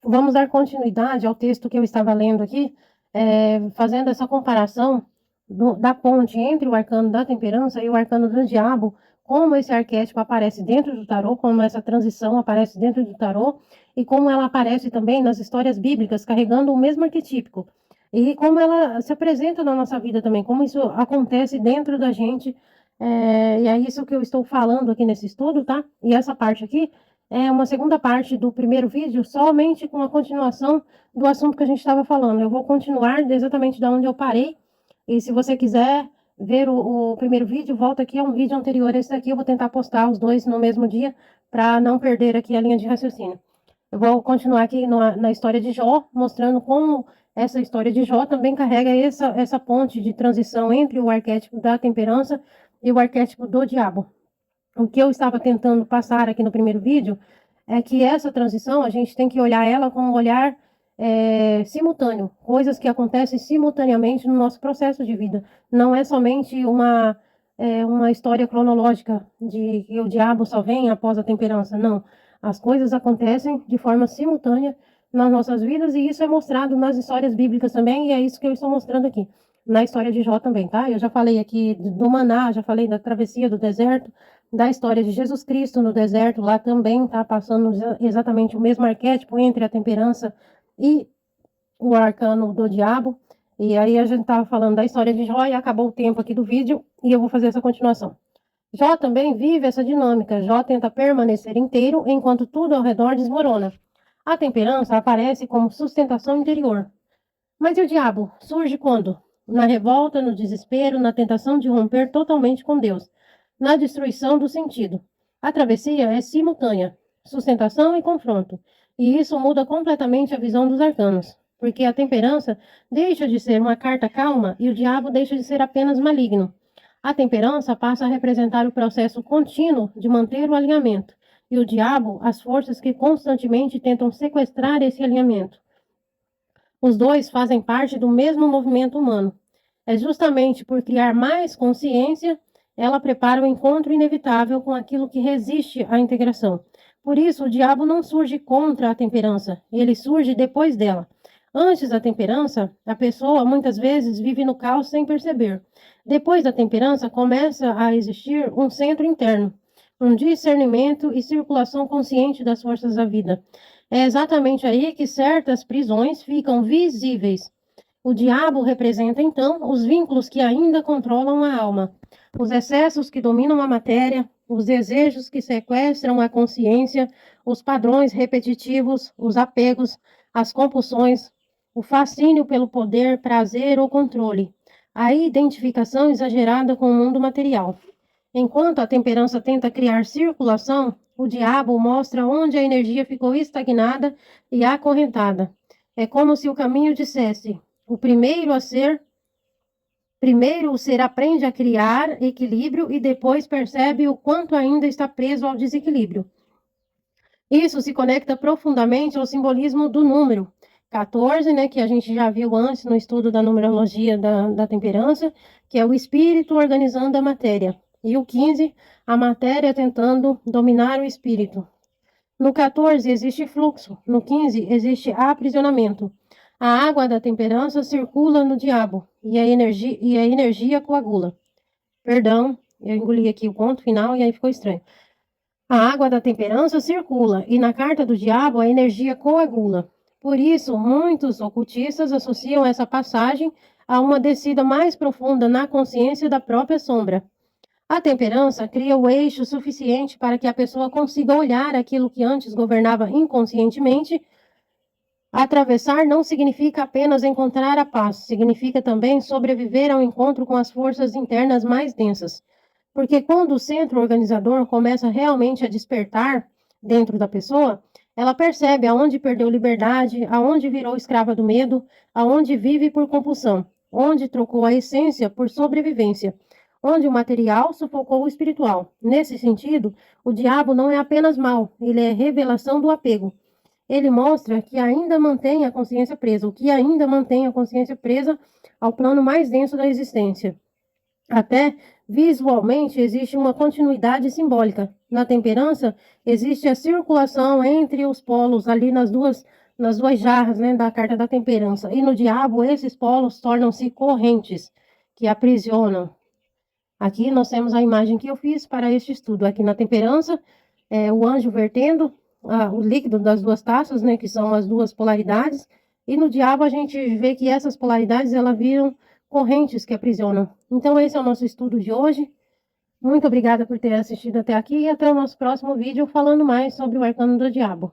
Vamos dar continuidade ao texto que eu estava lendo aqui, fazendo essa comparação da ponte entre o arcano da temperança e o arcano do diabo, como esse arquétipo aparece dentro do tarô, como essa transição aparece dentro do tarô, e como ela aparece também nas histórias bíblicas, carregando o mesmo arquetípico. E como ela se apresenta na nossa vida também, como isso acontece dentro da gente. E é isso que eu estou falando aqui nesse estudo, tá? E essa parte aqui é uma segunda parte do primeiro vídeo, somente com a continuação do assunto que a gente estava falando. Eu vou continuar exatamente da onde eu parei, e se você quiser ver o primeiro vídeo, volta aqui a um vídeo anterior a esse daqui, eu vou tentar postar os dois no mesmo dia, para não perder aqui a linha de raciocínio. Eu vou continuar aqui na história de Jó, mostrando como essa história de Jó também carrega essa ponte de transição entre o arquétipo da temperança e o arquétipo do diabo. O que eu estava tentando passar aqui no primeiro vídeo é que essa transição a gente tem que olhar ela com um olhar simultâneo, coisas que acontecem simultaneamente no nosso processo de vida. Não é somente uma história cronológica de que o diabo só vem após a temperança, não. As coisas acontecem de forma simultânea nas nossas vidas e isso é mostrado nas histórias bíblicas também, e é isso que eu estou mostrando aqui, na história de Jó também, tá? Eu já falei aqui do maná, já falei da travessia do deserto, da história de Jesus Cristo no deserto, lá também está passando exatamente o mesmo arquétipo entre a temperança e o arcano do diabo. E aí a gente estava falando da história de Jó e acabou o tempo aqui do vídeo e eu vou fazer essa continuação. Jó também vive essa dinâmica. Jó tenta permanecer inteiro enquanto tudo ao redor desmorona. A temperança aparece como sustentação interior. Mas e o diabo? Surge quando? Na revolta, no desespero, na tentação de romper totalmente com Deus, na destruição do sentido. A travessia é simultânea, sustentação e confronto, e isso muda completamente a visão dos arcanos, porque a temperança deixa de ser uma carta calma e o diabo deixa de ser apenas maligno. A temperança passa a representar o processo contínuo de manter o alinhamento, e o diabo, as forças que constantemente tentam sequestrar esse alinhamento. Os dois fazem parte do mesmo movimento humano. É justamente por criar mais consciência, ela prepara o encontro inevitável com aquilo que resiste à integração. Por isso, o diabo não surge contra a temperança, ele surge depois dela. Antes da temperança, a pessoa muitas vezes vive no caos sem perceber. Depois da temperança, começa a existir um centro interno, um discernimento e circulação consciente das forças da vida. É exatamente aí que certas prisões ficam visíveis. O diabo representa, então, os vínculos que ainda controlam a alma, os excessos que dominam a matéria, os desejos que sequestram a consciência, os padrões repetitivos, os apegos, as compulsões, o fascínio pelo poder, prazer ou controle, a identificação exagerada com o mundo material. Enquanto a temperança tenta criar circulação, o diabo mostra onde a energia ficou estagnada e acorrentada. É como se o caminho dissesse: primeiro o ser aprende a criar equilíbrio e depois percebe o quanto ainda está preso ao desequilíbrio. Isso se conecta profundamente ao simbolismo do número 14, né, que a gente já viu antes no estudo da numerologia da temperança, que é o espírito organizando a matéria. E o 15, a matéria tentando dominar o espírito. No 14 existe fluxo, no 15 existe aprisionamento. A água da temperança circula no diabo e a energia coagula. Perdão, eu engoli aqui o ponto final e aí ficou estranho. A água da temperança circula e na carta do diabo a energia coagula. Por isso, muitos ocultistas associam essa passagem a uma descida mais profunda na consciência da própria sombra. A temperança cria o eixo suficiente para que a pessoa consiga olhar aquilo que antes governava inconscientemente. Atravessar não significa apenas encontrar a paz, significa também sobreviver ao encontro com as forças internas mais densas. Porque quando o centro organizador começa realmente a despertar dentro da pessoa, ela percebe aonde perdeu liberdade, aonde virou escrava do medo, aonde vive por compulsão, onde trocou a essência por sobrevivência, onde o material sufocou o espiritual. Nesse sentido, o diabo não é apenas mal, ele é revelação do apego. Ele mostra que ainda mantém a consciência presa, o que ainda mantém a consciência presa ao plano mais denso da existência. Até visualmente existe uma continuidade simbólica. Na temperança, existe a circulação entre os polos ali nas duas jarras, né, da carta da temperança. E no diabo, esses polos tornam-se correntes que aprisionam. Aqui nós temos a imagem que eu fiz para este estudo. Aqui na temperança, o anjo vertendo o líquido das duas taças, né, que são as duas polaridades. E no diabo a gente vê que essas polaridades, elas viram correntes que aprisionam. Então esse é o nosso estudo de hoje. Muito obrigada por ter assistido até aqui e até o nosso próximo vídeo falando mais sobre o arcano do diabo.